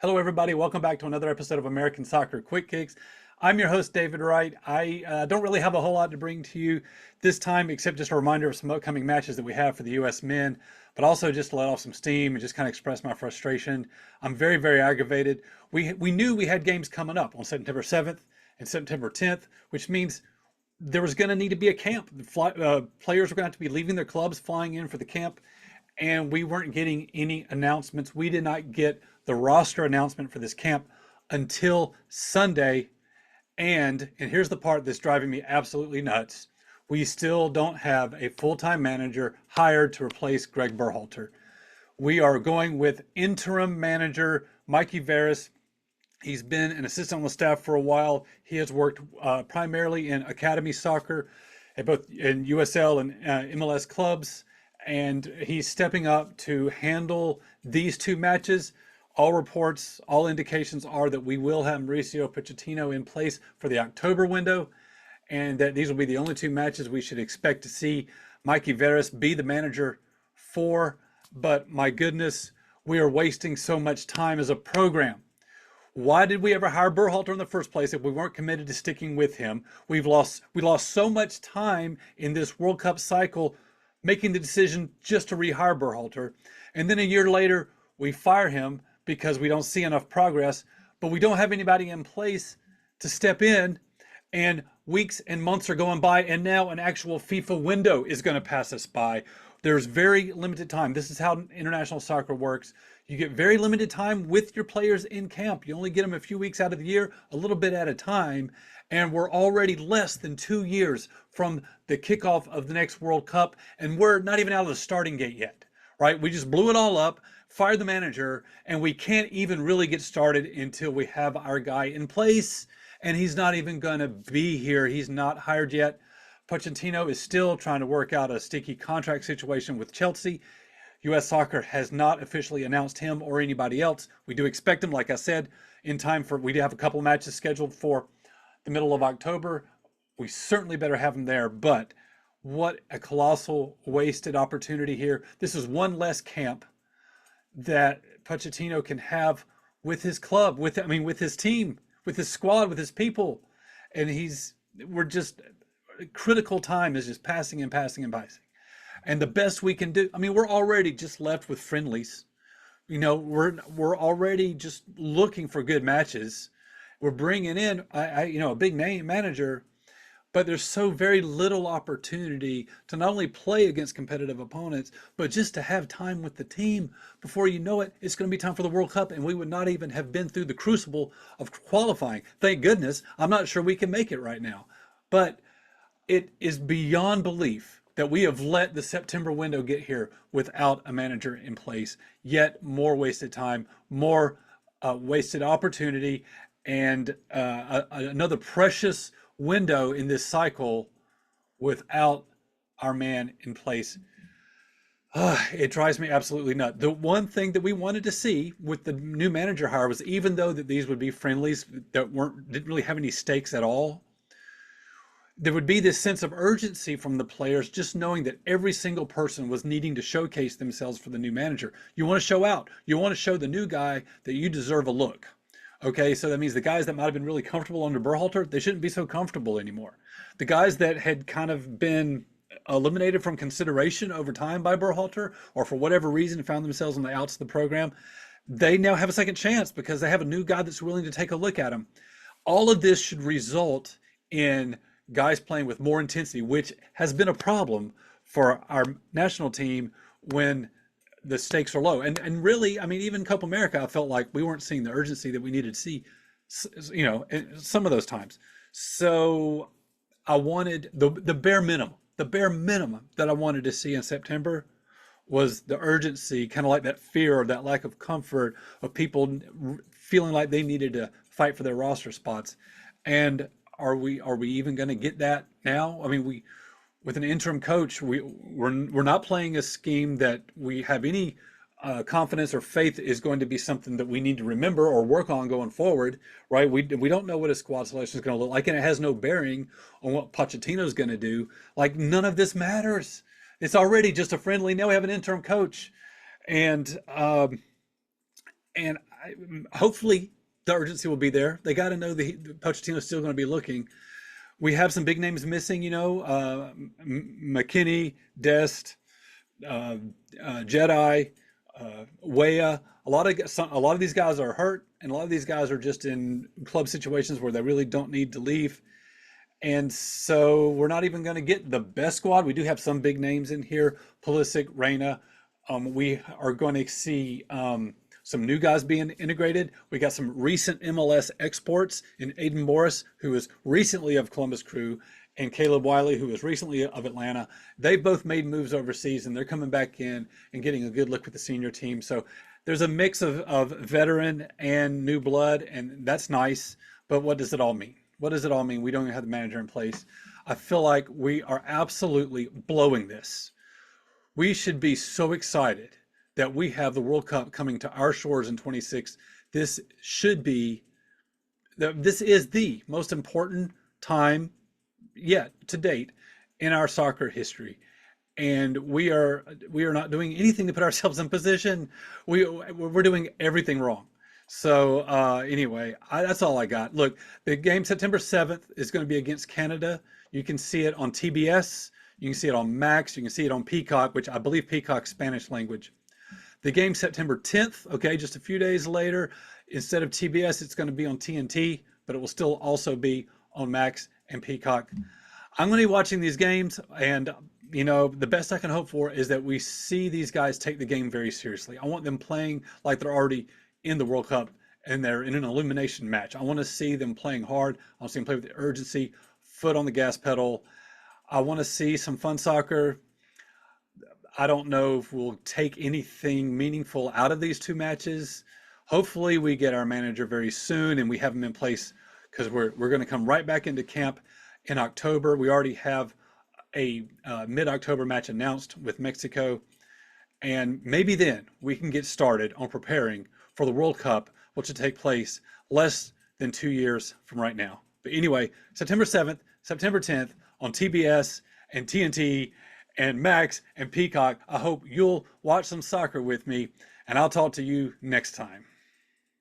Hello, everybody. Welcome back to another episode of American Soccer Quick Kicks. I'm your host, David Wright. I don't really have a whole lot to bring to you this time, except just a reminder of some upcoming matches that we have for the U.S. men, but also just to let off some steam and just kind of express my frustration. I'm very, very aggravated. We knew we had games coming up on September 7th and September 10th, which means there was going to need to be a camp. Players were going to have to be leaving their clubs, flying in for the camp, and we weren't getting any announcements. We did not get the roster announcement for this camp until Sunday. And here's the part that's driving me absolutely nuts. We still don't have a full-time manager hired to replace Greg Berhalter. We are going with interim manager Mikey Veras. He's been an assistant on the staff for a while. He has worked primarily in academy soccer at both in USL and MLS clubs, and he's stepping up to handle these two matches. All reports, all indications are that we will have Mauricio Pochettino in place for the October window, and that these will be the only two matches we should expect to see Mikey Veras be the manager for. But my goodness, we are wasting so much time as a program. Why did we ever hire Berhalter in the first place if we weren't committed to sticking with him? We lost so much time in this World Cup cycle making the decision just to rehire Berhalter. And then a year later, we fire him because we don't see enough progress, but we don't have anybody in place to step in. And weeks and months are going by, and now an actual FIFA window is going to pass us by. There's very limited time. This is how international soccer works. You get very limited time with your players in camp. You only get them a few weeks out of the year, a little bit at a time. And we're already less than 2 years from the kickoff of the next World Cup. And we're not even out of the starting gate yet, right? We just blew it all up, fired the manager, and we can't even really get started until we have our guy in place. And he's not even going to be here. He's not hired yet. Pochettino is still trying to work out a sticky contract situation with Chelsea. U.S. Soccer has not officially announced him or anybody else. We do expect him, like I said, in time for, we do have a couple matches scheduled for the middle of October. We certainly better have him there, but what a colossal wasted opportunity here. This is one less camp that Pochettino can have with his club, with his team, with his squad, with his people. And we're just, critical time is just passing and passing and passing. And the best we can do, we're already just left with friendlies. We're already just looking for good matches. We're bringing in a big name manager, but there's so very little opportunity to not only play against competitive opponents, but just to have time with the team. Before you know it, it's going to be time for the World Cup, and we would not even have been through the crucible of qualifying. Thank goodness. I'm not sure we can make it right now, but it is beyond belief that we have let the September window get here without a manager in place. Yet more wasted time, more wasted opportunity, and another precious window in this cycle without our man in place. It drives me absolutely nuts. The one thing that we wanted to see with the new manager hire was, even though that these would be friendlies that didn't really have any stakes at all, there would be this sense of urgency from the players, just knowing that every single person was needing to showcase themselves for the new manager. You want to show out. You want to show the new guy that you deserve a look. Okay, so that means the guys that might have been really comfortable under Berhalter, they shouldn't be so comfortable anymore. The guys that had kind of been eliminated from consideration over time by Berhalter, or for whatever reason found themselves on the outs of the program, they now have a second chance because they have a new guy that's willing to take a look at them. All of this should result in guys playing with more intensity, which has been a problem for our national team when the stakes are low. And really, even Copa America, I felt like we weren't seeing the urgency that we needed to see, some of those times. So I wanted the bare minimum that I wanted to see in September was the urgency, kind of like that fear or that lack of comfort of people feeling like they needed to fight for their roster spots. And are we even going to get that now? With an interim coach, we're not playing a scheme that we have any confidence or faith is going to be something that we need to remember or work on going forward, right? We don't know what a squad selection is going to look like, and it has no bearing on what Pochettino is going to do. Like, none of this matters. It's already just a friendly. Now we have an interim coach, and hopefully the urgency will be there. They got to know the Pochettino's still going to be looking. We have some big names missing, McKinney, Dest, uh, Jedi, Weah. A lot of these guys are hurt, and a lot of these guys are just in club situations where they really don't need to leave. And so we're not even going to get the best squad. We do have some big names in here: Pulisic, Reyna. We are going to see some new guys being integrated. We got some recent MLS exports in Aiden Morris, who is recently of Columbus Crew, and Caleb Wiley, who is recently of Atlanta. They both made moves overseas, and they're coming back in and getting a good look with the senior team. So there's a mix of veteran and new blood, and that's nice. But what does it all mean? What does it all mean? We don't even have the manager in place. I feel like we are absolutely blowing this. We should be so excited that we have the World Cup coming to our shores in 26. This should be, this is the most important time yet to date in our soccer history. And we are not doing anything to put ourselves in position. We're doing everything wrong. So anyway, that's all I got. Look, the game September 7th is going to be against Canada. You can see it on TBS. You can see it on Max. You can see it on Peacock, which I believe Peacock's Spanish language. The game September 10th, okay, just a few days later, instead of TBS, it's going to be on TNT, but it will still also be on Max and Peacock. I'm going to be watching these games, and the best I can hope for is that we see these guys take the game very seriously. I want them playing like they're already in the World Cup and they're in an elimination match. I want to see them playing hard. I want to see them play with the urgency, foot on the gas pedal. I want to see some fun soccer. I don't know if we'll take anything meaningful out of these two matches. Hopefully we get our manager very soon and we have him in place, because we're going to come right back into camp in October. We already have a mid-October match announced with Mexico. And maybe then we can get started on preparing for the World Cup, which will take place less than 2 years from right now. But anyway, September 7th, September 10th on TBS and TNT and Max and Peacock. I hope you'll watch some soccer with me, and I'll talk to you next time.